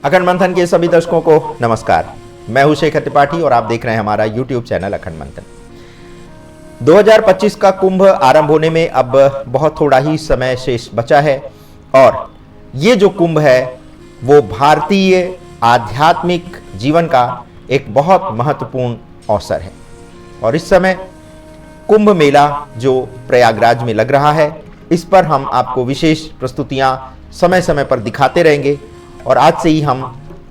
अखंड मंथन के सभी दर्शकों को नमस्कार। मैं हूं शेखर त्रिपाठी और आप देख रहे हैं हमारा YouTube चैनल अखंड मंथन। 2025 का कुंभ आरंभ होने में अब बहुत थोड़ा ही समय शेष बचा है और ये जो कुंभ है वो भारतीय आध्यात्मिक जीवन का एक बहुत महत्वपूर्ण अवसर है। और इस समय कुंभ मेला जो प्रयागराज में लग रहा है, इस पर हम आपको विशेष प्रस्तुतियां समय समय पर दिखाते रहेंगे। और आज से ही हम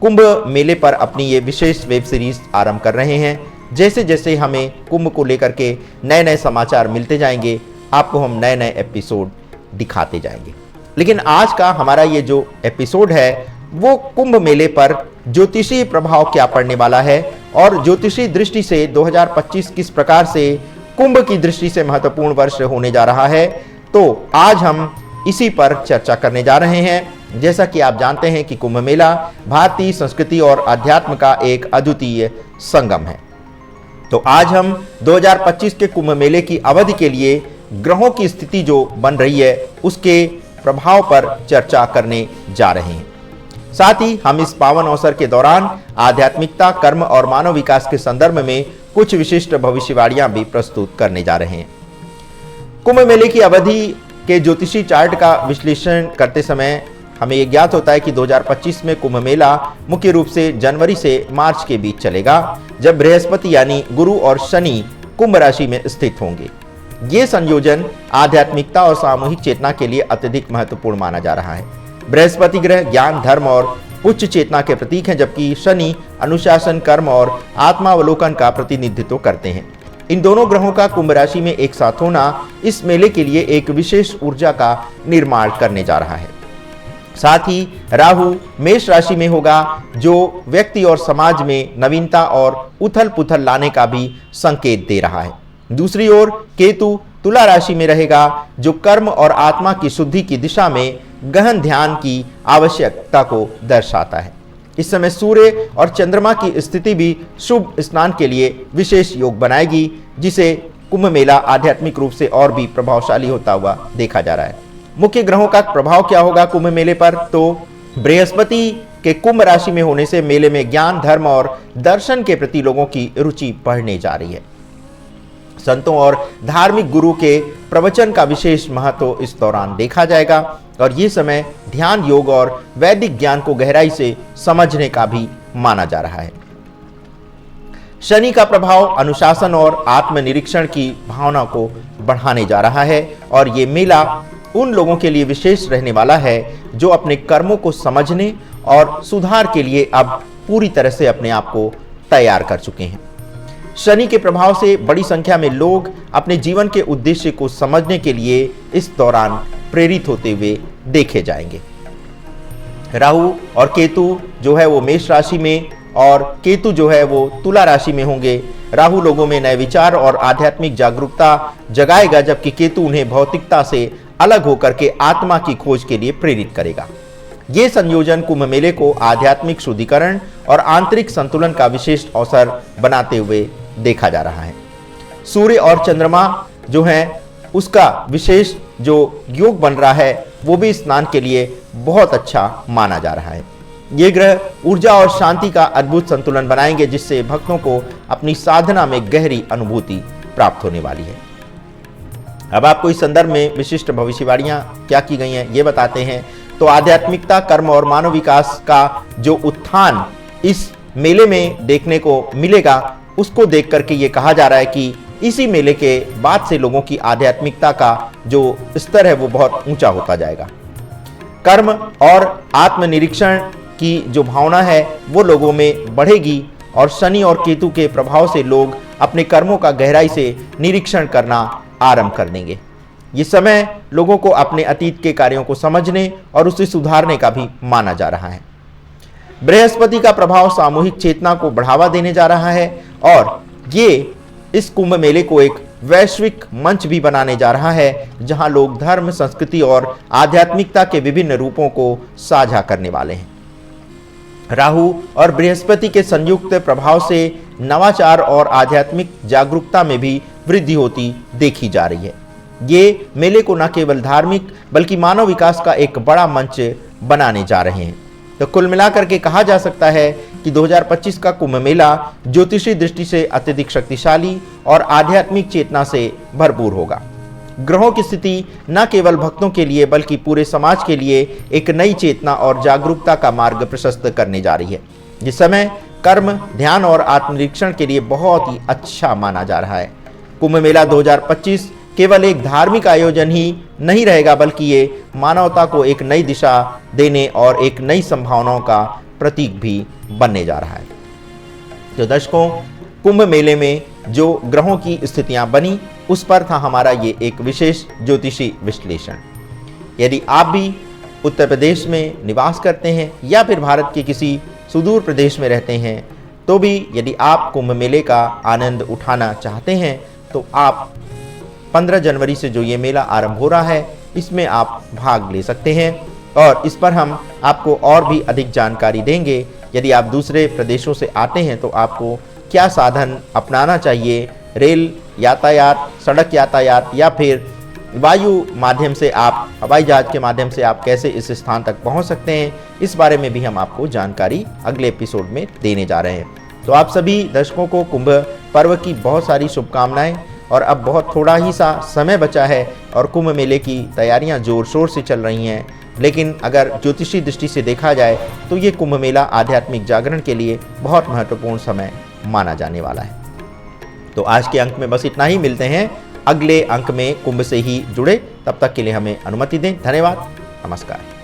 कुंभ मेले पर अपनी ये विशेष वेब सीरीज आरंभ कर रहे हैं। जैसे जैसे हमें कुंभ को लेकर के नए नए समाचार मिलते जाएंगे, आपको हम नए नए एपिसोड दिखाते जाएंगे। लेकिन आज का हमारा ये जो एपिसोड है वो कुंभ मेले पर ज्योतिषीय प्रभाव क्या पड़ने वाला है और ज्योतिषीय दृष्टि से 2025 किस प्रकार से कुंभ की दृष्टि से महत्वपूर्ण वर्ष होने जा रहा है, तो आज हम इसी पर चर्चा करने जा रहे हैं। जैसा कि आप जानते हैं कि कुंभ मेला भारतीय संस्कृति और अध्यात्म का एक अद्वितीय संगम है। तो आज हम 2025 के कुंभ मेले की अवधि के लिए ग्रहों की स्थिति जो बन रही है उसके प्रभाव पर चर्चा करने जा रहे हैं। साथ ही हम इस पावन अवसर के दौरान आध्यात्मिकता, कर्म और मानव विकास के संदर्भ में कुछ विशिष्ट भविष्यवाणियां भी प्रस्तुत करने जा रहे हैं। कुंभ मेले की अवधि के ज्योतिषी चार्ट का विश्लेषण करते समय हमें यह ज्ञात होता है कि 2025 में कुंभ मेला मुख्य रूप से जनवरी से मार्च के बीच चलेगा, जब बृहस्पति यानी गुरु और शनि कुंभ राशि में स्थित होंगे। ये संयोजन आध्यात्मिकता और सामूहिक चेतना के लिए अत्यधिक महत्वपूर्ण माना जा रहा है। बृहस्पति ग्रह ज्ञान, धर्म और उच्च चेतना के प्रतीक हैं, जबकि शनि अनुशासन, कर्म और आत्मावलोकन का प्रतिनिधित्व करते हैं। इन दोनों ग्रहों का कुंभ राशि में एक साथ होना इस मेले के लिए एक विशेष ऊर्जा का निर्माण करने जा रहा है। साथ ही राहु मेष राशि में होगा, जो व्यक्ति और समाज में नवीनता और उथल पुथल लाने का भी संकेत दे रहा है। दूसरी ओर केतु तुला राशि में रहेगा, जो कर्म और आत्मा की शुद्धि की दिशा में गहन ध्यान की आवश्यकता को दर्शाता है। इस समय सूर्य और चंद्रमा की स्थिति भी शुभ स्नान के लिए विशेष योग बनाएगी, जिसे कुंभ मेला आध्यात्मिक रूप से और भी प्रभावशाली होता हुआ देखा जा रहा है। मुख्य ग्रहों का प्रभाव क्या होगा कुंभ मेले पर, तो बृहस्पति के कुंभ राशि में होने से मेले में ज्ञान, धर्म और दर्शन के प्रति लोगों की रुचि बढ़ने जा रही है। संतों और धार्मिक गुरु के प्रवचन का विशेष महत्व इस दौरान देखा जाएगा और ये समय ध्यान, योग और वैदिक ज्ञान को गहराई से समझने का भी माना जा रहा है। शनि का प्रभाव अनुशासन और आत्मनिरीक्षण की भावना को बढ़ाने जा रहा है और ये मेला उन लोगों के लिए विशेष रहने वाला है जो अपने कर्मों को समझने और सुधार के लिए अब पूरी तरह से अपने आप को तैयार कर चुके हैं। शनि के प्रभाव से बड़ी संख्या में लोग अपने जीवन के उद्देश्य को समझने के लिए इस दौरान प्रेरित होते हुए देखे जाएंगे। राहु और केतु जो है वो मेष राशि में और केतु जो है वो तुला राशि में होंगे। राहु लोगों में नए विचार और आध्यात्मिक जागरूकता जगाएगा, जबकि केतु उन्हें भौतिकता से अलग होकर के आत्मा की खोज के लिए प्रेरित करेगा। ये संयोजन कुंभ मेले को आध्यात्मिक शुद्धिकरण और आंतरिक संतुलन का विशेष अवसर बनाते हुए देखा जा रहा है। सूर्य और चंद्रमा जो है उसका विशेष जो योग बन रहा है वो भी स्नान के लिए बहुत अच्छा माना जा रहा है। ये ग्रह ऊर्जा और शांति का अद्भुत संतुलन बनाएंगे, जिससे भक्तों को अपनी साधना में गहरी अनुभूति प्राप्त होने वाली है। अब आपको इस संदर्भ में विशिष्ट भविष्यवाणियां क्या की गई हैं ये बताते हैं। तो आध्यात्मिकता, कर्म और मानव विकास का जो उत्थान इस मेले में देखने को मिलेगा, उसको देख करके ये कहा जा रहा है कि इसी मेले के बाद से लोगों की आध्यात्मिकता का जो स्तर है वो बहुत ऊंचा होता जाएगा। कर्म और आत्मनिरीक्षण की जो भावना है वो लोगों में बढ़ेगी और शनि और केतु के प्रभाव से लोग अपने कर्मों का गहराई से निरीक्षण करना आरंभ कर देंगे। ये समय लोगों को अपने अतीत के कार्यों को समझने और उसे सुधारने का भी माना जा रहा है। बृहस्पति का प्रभाव सामूहिक चेतना को बढ़ावा देने जा रहा है और ये इस कुंभ मेले को एक वैश्विक मंच भी बनाने जा रहा है, जहां लोग धर्म, संस्कृति और आध्यात्मिकता के विभिन्न रूपों को साझा करने वाले हैं। राहु और बृहस्पति के संयुक्त प्रभाव से नवाचार और आध्यात्मिक जागरूकता में भी वृद्धि होती देखी जा रही है। ये मेले को न केवल धार्मिक बल्कि मानव विकास का एक बड़ा मंच बनाने जा रहे हैं। तो कुल मिलाकर के कहा जा सकता है कि 2025 का कुंभ मेला ज्योतिषी दृष्टि से अत्यधिक शक्तिशाली और आध्यात्मिक चेतना से भरपूर होगा। ग्रहों की स्थिति न केवल भक्तों के लिए बल्कि पूरे समाज के लिए एक नई चेतना और जागरूकता का मार्ग प्रशस्त करने जा रही है। जिस समय कर्म, ध्यान और आत्मनिरीक्षण के लिए बहुत ही अच्छा माना जा रहा है। कुंभ मेला 2025 केवल एक धार्मिक आयोजन ही नहीं रहेगा बल्कि ये मानवता को एक नई दिशा देने और एक नई संभावनाओं का प्रतीक भी बनने जा रहा है। तो दर्शकों, कुंभ मेले में जो ग्रहों की स्थितियां बनी उस पर था हमारा ये एक विशेष ज्योतिषी विश्लेषण। यदि आप भी उत्तर प्रदेश में निवास करते हैं या फिर भारत के किसी सुदूर प्रदेश में रहते हैं, तो भी यदि आप कुंभ मेले का आनंद उठाना चाहते हैं तो आप 15 जनवरी से जो ये मेला आरंभ हो रहा है इसमें आप भाग ले सकते हैं और इस पर हम आपको और भी अधिक जानकारी देंगे। यदि आप दूसरे प्रदेशों से आते हैं तो आपको क्या साधन अपनाना चाहिए, रेल यातायात, सड़क यातायात या फिर वायु माध्यम से आप हवाई जहाज के माध्यम से आप कैसे इस स्थान तक पहुंच सकते हैं, इस बारे में भी हम आपको जानकारी अगले एपिसोड में देने जा रहे हैं। तो आप सभी दर्शकों को कुंभ पर्व की बहुत सारी शुभकामनाएं। और अब बहुत थोड़ा ही सा समय बचा है और कुंभ मेले की तैयारियां जोर शोर से चल रही हैं। लेकिन अगर ज्योतिषी दृष्टि से देखा जाए तो ये कुंभ मेला आध्यात्मिक जागरण के लिए बहुत महत्वपूर्ण समय माना जाने वाला है। तो आज के अंक में बस इतना ही। मिलते हैं अगले अंक में कुंभ से ही जुड़े। तब तक के लिए हमें अनुमति दें। धन्यवाद। नमस्कार।